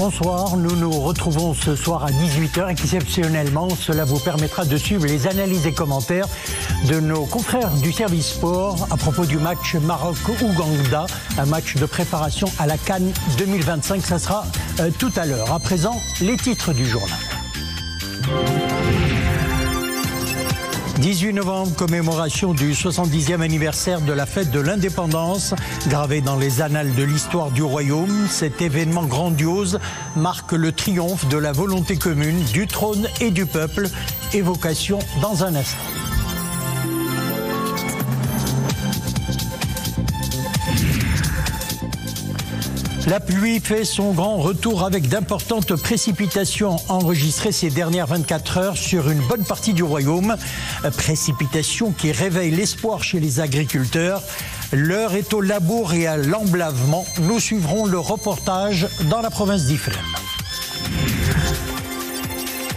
Bonsoir, nous nous retrouvons ce soir à 18h. Exceptionnellement, cela vous permettra de suivre les analyses et commentaires de nos confrères du service sport à propos du match Maroc-Ouganda, un match de préparation à la CAN 2025. Ça sera tout à l'heure. À présent, les titres du journal. 18 novembre, commémoration du 70e anniversaire de la fête de l'indépendance, gravé dans les annales de l'histoire du royaume. Cet événement grandiose marque le triomphe de la volonté commune du trône et du peuple. Évocation dans un instant. La pluie fait son grand retour avec d'importantes précipitations enregistrées ces dernières 24 heures sur une bonne partie du royaume. Précipitations qui réveillent l'espoir chez les agriculteurs. L'heure est au labour et à l'emblavement. Nous suivrons le reportage dans la province d'Ifrane.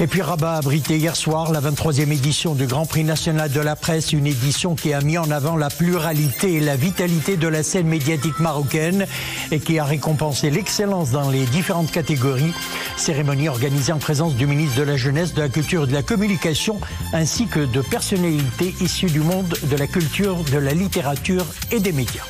Et puis Rabat a abrité hier soir la 23e édition du Grand Prix national de la presse, une édition qui a mis en avant la pluralité et la vitalité de la scène médiatique marocaine et qui a récompensé l'excellence dans les différentes catégories. Cérémonie organisée en présence du ministre de la Jeunesse, de la Culture et de la Communication, ainsi que de personnalités issues du monde de la culture, de la littérature et des médias.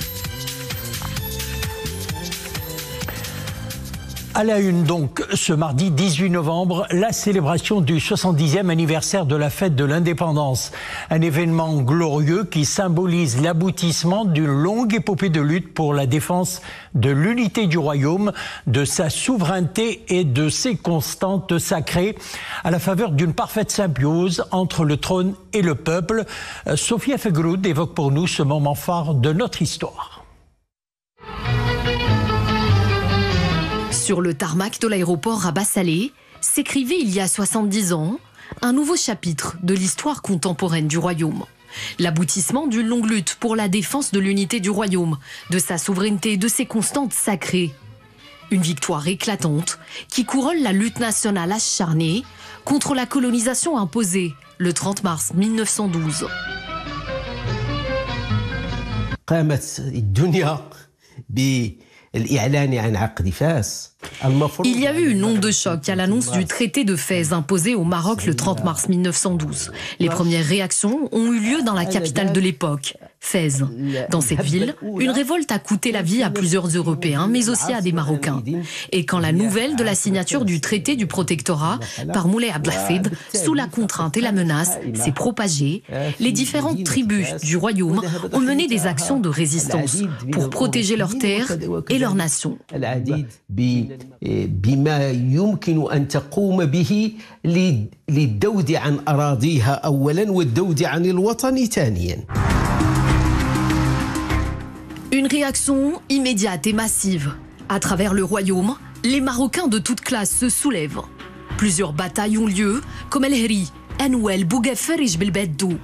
À la une donc, ce mardi 18 novembre, la célébration du 70e anniversaire de la fête de l'indépendance. Un événement glorieux qui symbolise l'aboutissement d'une longue épopée de lutte pour la défense de l'unité du royaume, de sa souveraineté et de ses constantes sacrées, à la faveur d'une parfaite symbiose entre le trône et le peuple. Sophia Fegroud évoque pour nous ce moment phare de notre histoire. Sur le tarmac de l'aéroport Rabat Saleh, s'écrivait il y a 70 ans un nouveau chapitre de l'histoire contemporaine du royaume. L'aboutissement d'une longue lutte pour la défense de l'unité du royaume, de sa souveraineté et de ses constantes sacrées. Une victoire éclatante qui couronne la lutte nationale acharnée contre la colonisation imposée le 30 mars 1912. Il y a eu une onde de choc à l'annonce du traité de Fès imposé au Maroc le 30 mars 1912. Les premières réactions ont eu lieu dans la capitale de l'époque, Fès. Dans cette ville, une révolte a coûté la vie à plusieurs Européens, mais aussi à des Marocains. Et quand la nouvelle de la signature du traité du protectorat par Moulay Abdelhafid, sous la contrainte et la menace, s'est propagée, les différentes tribus du royaume ont mené des actions de résistance pour protéger leurs terres et leur nation. بما يمكن أن تقوم به للدود عن أراضيها أولا والدود عن الوطن ثانيا. Une réaction immédiate et massive. À travers le royaume, les Marocains de toutes classes se soulèvent. Plusieurs batailles ont lieu, comme El Heri, Anouel, Bougafer et Jbel-Beddou.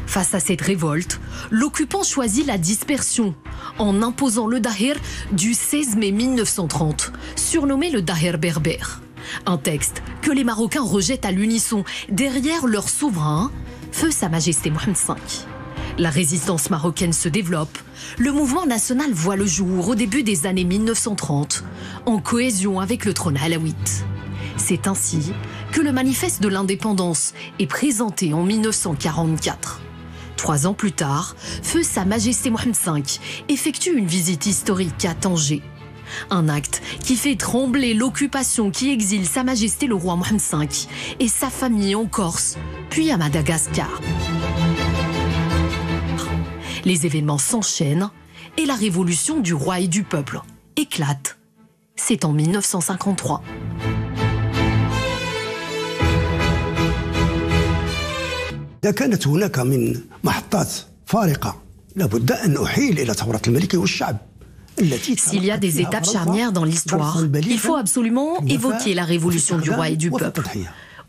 Face à cette révolte, l'occupant choisit la dispersion en imposant le Dahir du 16 mai 1930, surnommé le Dahir berbère. Un texte que les Marocains rejettent à l'unisson derrière leur souverain, feu Sa Majesté Mohamed V. La résistance marocaine se développe, le mouvement national voit le jour au début des années 1930, en cohésion avec le trône alaouite. C'est ainsi que le manifeste de l'indépendance est présenté en 1944. 3 ans plus tard, feu Sa Majesté Mohamed V effectue une visite historique à Tanger. Un acte qui fait trembler l'occupation qui exile Sa Majesté le roi Mohamed V et sa famille en Corse, puis à Madagascar. Les événements s'enchaînent et la révolution du roi et du peuple éclate. C'est en 1953. إذا كانت هناك من محطات فارقة لابد أن أحيل إلى ثورة الملكي والشعب. S'il y a des étapes charnières dans l'histoire, il faut absolument évoquer la révolution du roi et du peuple,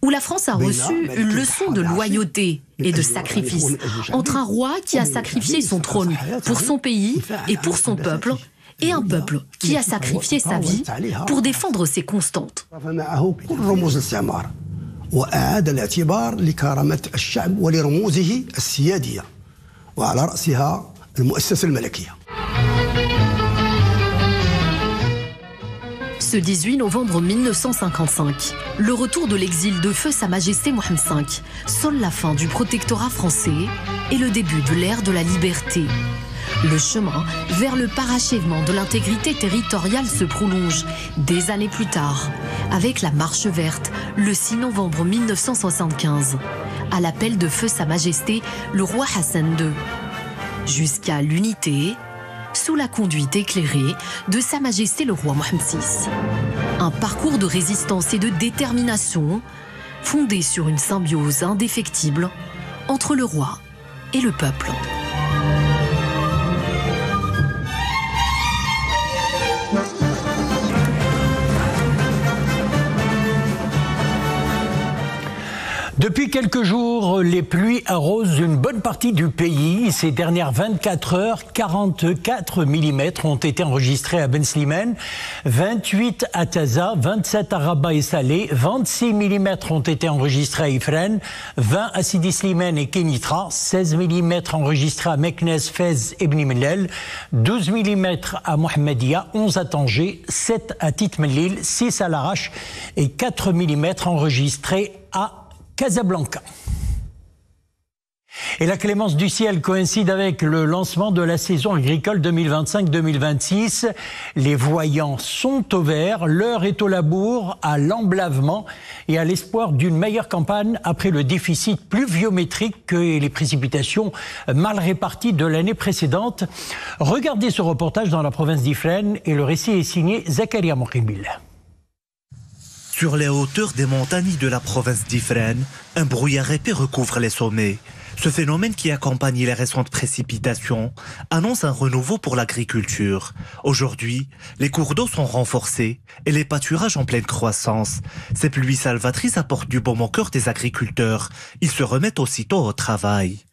où la France a reçu une leçon de loyauté et de sacrifice entre un roi qui a sacrifié son trône pour son pays et pour son peuple, et un peuple qui a sacrifié sa vie pour défendre ses constantes. وأعاد الاعتبار لكرامة الشعب ولرموزه السيادية وعلى رأسها المؤسسة الملكية. Ce 18 novembre 1955, le retour de l'exil de feu Sa Majesté Mohamed V sonne la fin du protectorat français et le début de l'ère de la liberté. Le chemin vers le parachèvement de l'intégrité territoriale se prolonge des années plus tard, avec la Marche verte, le 6 novembre 1975, à l'appel de feu Sa Majesté le roi Hassan II, jusqu'à l'unité, sous la conduite éclairée de Sa Majesté le roi Mohamed VI. Un parcours de résistance et de détermination fondé sur une symbiose indéfectible entre le roi et le peuple. Depuis quelques jours, les pluies arrosent une bonne partie du pays. Ces dernières 24 heures, 44 mm ont été enregistrés à Ben Slimane, 28 à Taza, 27 à Rabat et Salé, 26 mm ont été enregistrés à Ifrane, 20 à Sidi Slimane et Kenitra, 16 mm enregistrés à Meknes, Fez et Bni Mellel, 12 mm à Mohammedia, 11 à Tanger, 7 à Titmelil, 6 à Larache et 4 mm enregistrés à Casablanca. Et la clémence du ciel coïncide avec le lancement de la saison agricole 2025-2026. Les voyants sont au vert, l'heure est au labour, à l'emblavement et à l'espoir d'une meilleure campagne après le déficit pluviométrique et les précipitations mal réparties de l'année précédente. Regardez ce reportage dans la province d'Ifrane et le récit est signé Zakaria Mokhimbil. Sur les hauteurs des montagnes de la province d'Ifrane, un brouillard épais recouvre les sommets. Ce phénomène qui accompagne les récentes précipitations annonce un renouveau pour l'agriculture. Aujourd'hui, les cours d'eau sont renforcés et les pâturages en pleine croissance. Ces pluies salvatrices apportent du baume au cœur des agriculteurs. Ils se remettent aussitôt au travail.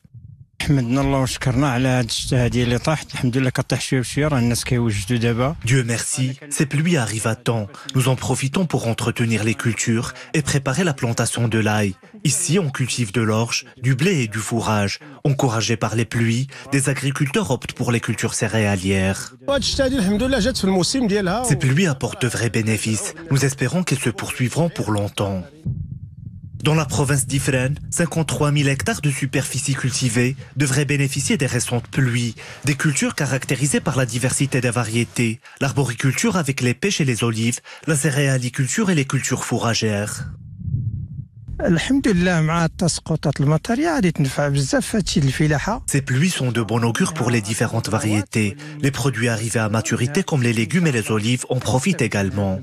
Dieu merci, ces pluies arrivent à temps. Nous en profitons pour entretenir les cultures et préparer la plantation de l'ail. Ici, on cultive de l'orge, du blé et du fourrage. Encouragés par les pluies, des agriculteurs optent pour les cultures céréalières. Ces pluies apportent de vrais bénéfices. Nous espérons qu'elles se poursuivront pour longtemps. Dans la province d'Ifrane, 53 000 hectares de superficie cultivée devraient bénéficier des récentes pluies. Des cultures caractérisées par la diversité des variétés, l'arboriculture avec les pêches et les olives, la céréaliculture et les cultures fourragères. Ces pluies sont de bon augure pour les différentes variétés. Les produits arrivés à maturité comme les légumes et les olives en profitent également.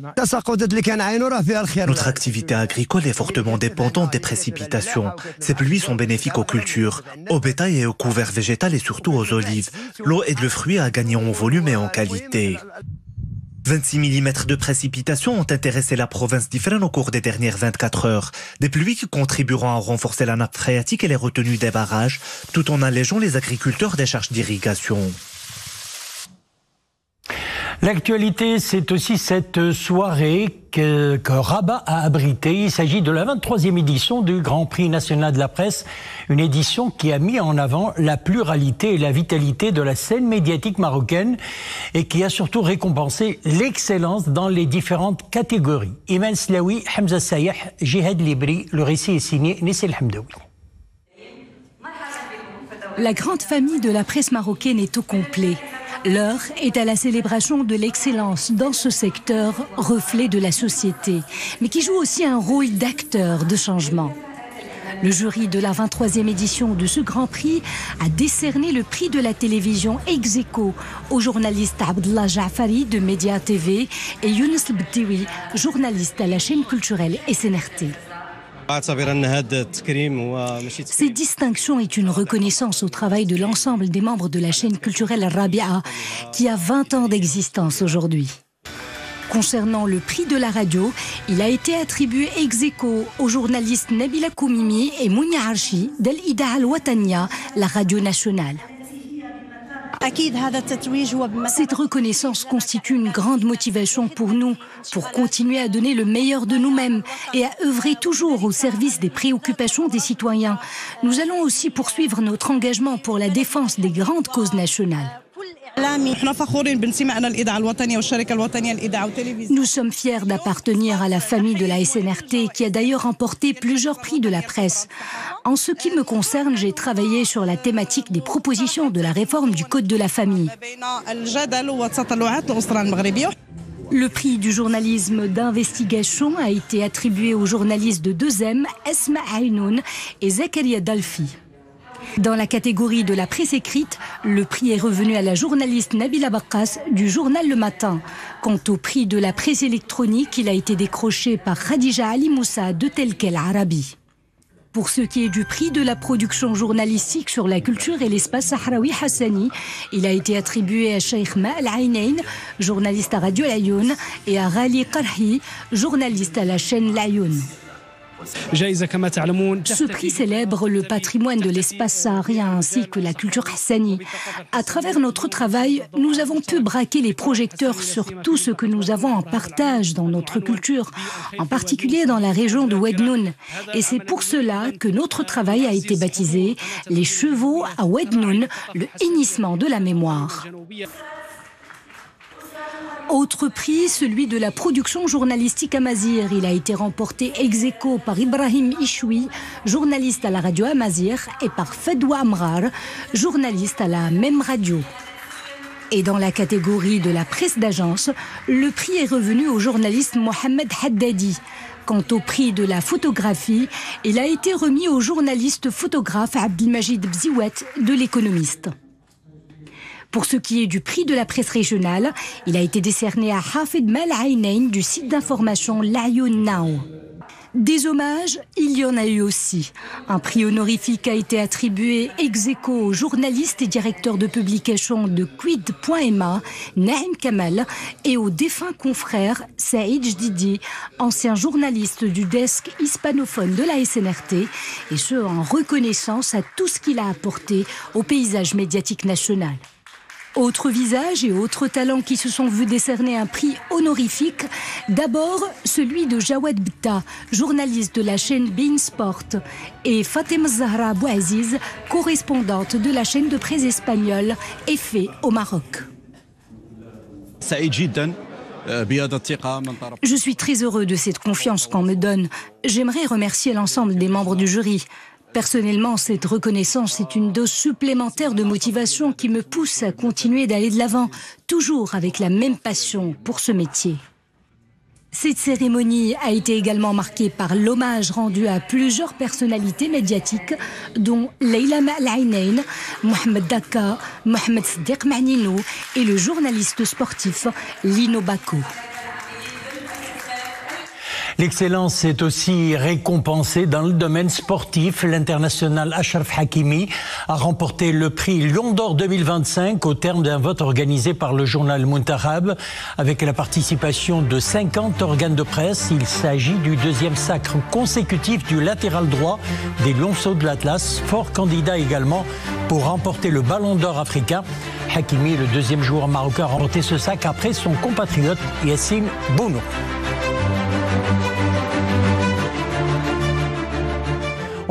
Notre activité agricole est fortement dépendante des précipitations. Ces pluies sont bénéfiques aux cultures, au bétail et au couvert végétal et surtout aux olives. L'eau aide le fruit à gagner en volume et en qualité. 26 mm de précipitations ont intéressé la province d'Ifrane au cours des dernières 24 heures. Des pluies qui contribueront à renforcer la nappe phréatique et les retenues des barrages, tout en allégeant les agriculteurs des charges d'irrigation. L'actualité, c'est aussi cette soirée que Rabat a abritée. Il s'agit de la 23e édition du Grand Prix national de la presse, une édition qui a mis en avant la pluralité et la vitalité de la scène médiatique marocaine et qui a surtout récompensé l'excellence dans les différentes catégories. Iman Slaoui, Hamza Sayah, Jihad Libri, le récit est signé Nissel Hamdaoui. La grande famille de la presse marocaine est au complet. L'heure est à la célébration de l'excellence dans ce secteur, reflet de la société, mais qui joue aussi un rôle d'acteur de changement. Le jury de la 23e édition de ce Grand Prix a décerné le prix de la télévision ex aequo au journaliste Abdallah Jaafari de Média TV et Younes Bdioui, journaliste à la chaîne culturelle SNRT. Ces distinctions est une reconnaissance au travail de l'ensemble des membres de la chaîne culturelle Rabia, qui a 20 ans d'existence aujourd'hui. Concernant le prix de la radio, il a été attribué ex aequo aux journalistes Nabila Koumimi et Mounia Archi d'Al Idaa Al Watania, la radio nationale. Cette reconnaissance constitue une grande motivation pour nous, pour continuer à donner le meilleur de nous-mêmes et à œuvrer toujours au service des préoccupations des citoyens. Nous allons aussi poursuivre notre engagement pour la défense des grandes causes nationales. Nous sommes fiers d'appartenir à la famille de la SNRT qui a d'ailleurs remporté plusieurs prix de la presse. En ce qui me concerne, j'ai travaillé sur la thématique des propositions de la réforme du Code de la famille. Le prix du journalisme d'investigation a été attribué aux journalistes de 2M, Esma Ainoun et Zakaria Dalfi. Dans la catégorie de la presse écrite, le prix est revenu à la journaliste Nabila Bakas du journal Le Matin. Quant au prix de la presse électronique, il a été décroché par Khadija Ali Moussa de Telkel Arabi. Pour ce qui est du prix de la production journalistique sur la culture et l'espace sahraoui Hassani, il a été attribué à Cheikh Ma'al Ainain, journaliste à Radio Layoun, et à Ghali Qarhi, journaliste à la chaîne Layoun. Ce prix célèbre le patrimoine de l'espace saharien ainsi que la culture hassani. À travers notre travail, nous avons pu braquer les projecteurs sur tout ce que nous avons en partage dans notre culture, en particulier dans la région de Wednoun. Et c'est pour cela que notre travail a été baptisé « Les chevaux à Wednoun, le hennissement de la mémoire ». Autre prix, celui de la production journalistique Amazir. Il a été remporté ex aequo par Ibrahim Ishoui, journaliste à la radio Amazir, et par Fedwa Amrar, journaliste à la même radio. Et dans la catégorie de la presse d'agence, le prix est revenu au journaliste Mohamed Haddadi. Quant au prix de la photographie, il a été remis au journaliste photographe Abdelmajid Bziouet de l'Économiste. Pour ce qui est du prix de la presse régionale, il a été décerné à Hafid Mal Ainain du site d'information Layoun Now. Des hommages, il y en a eu aussi. Un prix honorifique a été attribué ex aequo au journaliste et directeur de publication de Quid.ma, Naïm Kamal, et au défunt confrère Saïd Jdidi, ancien journaliste du desk hispanophone de la SNRT, et ce en reconnaissance à tout ce qu'il a apporté au paysage médiatique national. Autres visages et autres talents qui se sont vus décerner un prix honorifique. D'abord, celui de Jawad Bta, journaliste de la chaîne Bein Sport, et Fatima Zahra Bouaziz, correspondante de la chaîne de presse espagnole EFE au Maroc. Je suis très heureux de cette confiance qu'on me donne. J'aimerais remercier l'ensemble des membres du jury. Personnellement, cette reconnaissance est une dose supplémentaire de motivation qui me pousse à continuer d'aller de l'avant, toujours avec la même passion pour ce métier. Cette cérémonie a été également marquée par l'hommage rendu à plusieurs personnalités médiatiques, dont Leila Ma'al Ainain, Mohamed Daka, Mohamed Sdiq Manino et le journaliste sportif Lino Bako. L'excellence est aussi récompensée dans le domaine sportif. L'international Achraf Hakimi a remporté le prix Lion d'Or 2025 au terme d'un vote organisé par le journal Muntakhab avec la participation de 50 organes de presse. Il s'agit du deuxième sacre consécutif du latéral droit des Lionceaux de l'Atlas, fort candidat également pour remporter le Ballon d'Or africain. Hakimi est le deuxième joueur marocain à remporter ce sac après son compatriote Yassine Bounou.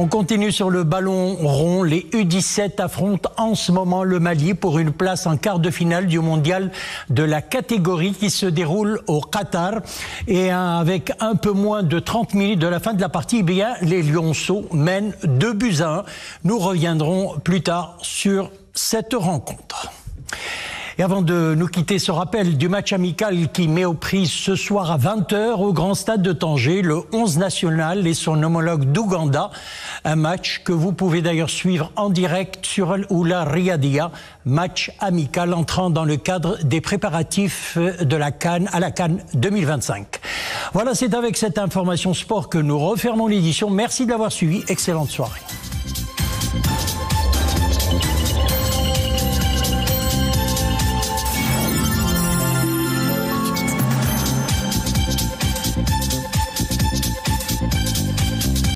On continue sur le ballon rond. Les U17 affrontent en ce moment le Mali pour une place en quart de finale du mondial de la catégorie qui se déroule au Qatar. Et avec un peu moins de 30 minutes de la fin de la partie, eh bien, les Lionceaux mènent 2-1. Nous reviendrons plus tard sur cette rencontre. Et avant de nous quitter, ce rappel du match amical qui met aux prises ce soir à 20h au Grand Stade de Tanger, le 11 national et son homologue d'Ouganda. Un match que vous pouvez d'ailleurs suivre en direct sur Al-Oula Riyadiyya, match amical entrant dans le cadre des préparatifs de la CAN à la CAN 2025. Voilà, c'est avec cette information sport que nous refermons l'édition. Merci de l'avoir suivi. Excellente soirée.